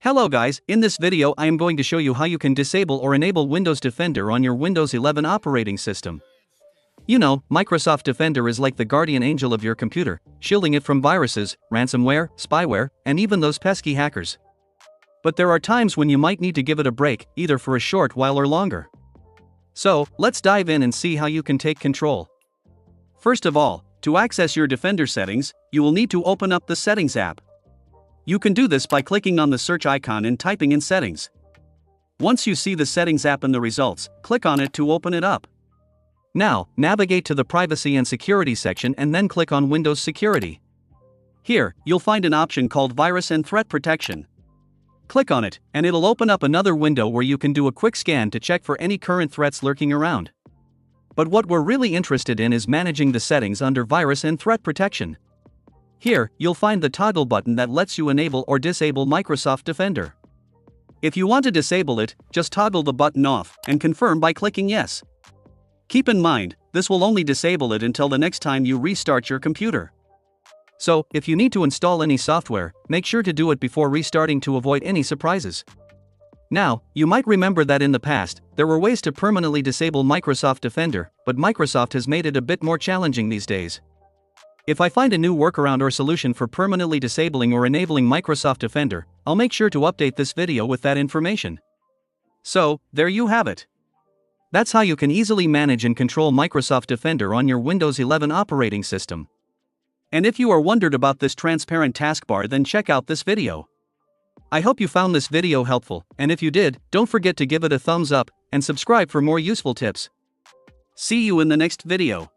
Hello guys, in this video I am going to show you how you can disable or enable Windows Defender on your Windows 11 operating system. You know, Microsoft Defender is like the guardian angel of your computer, shielding it from viruses, ransomware, spyware, and even those pesky hackers. But there are times when you might need to give it a break, either for a short while or longer. So, let's dive in and see how you can take control. First of all, to access your Defender settings, you will need to open up the Settings app. You can do this by clicking on the search icon and typing in Settings. Once you see the Settings app in the results, click on it to open it up. Now, navigate to the Privacy and Security section and then click on Windows Security. Here, you'll find an option called Virus and Threat Protection. Click on it, and it'll open up another window where you can do a quick scan to check for any current threats lurking around. But what we're really interested in is managing the settings under Virus and Threat Protection. Here, you'll find the toggle button that lets you enable or disable Microsoft Defender. If you want to disable it, just toggle the button off and confirm by clicking Yes. Keep in mind, this will only disable it until the next time you restart your computer. So, if you need to install any software, make sure to do it before restarting to avoid any surprises. Now, you might remember that in the past, there were ways to permanently disable Microsoft Defender, but Microsoft has made it a bit more challenging these days. If I find a new workaround or solution for permanently disabling or enabling Microsoft Defender, I'll make sure to update this video with that information. So, there you have it. That's how you can easily manage and control Microsoft Defender on your Windows 11 operating system. And if you are wondered about this transparent taskbar, then check out this video. I hope you found this video helpful, and if you did, don't forget to give it a thumbs up and subscribe for more useful tips. See you in the next video.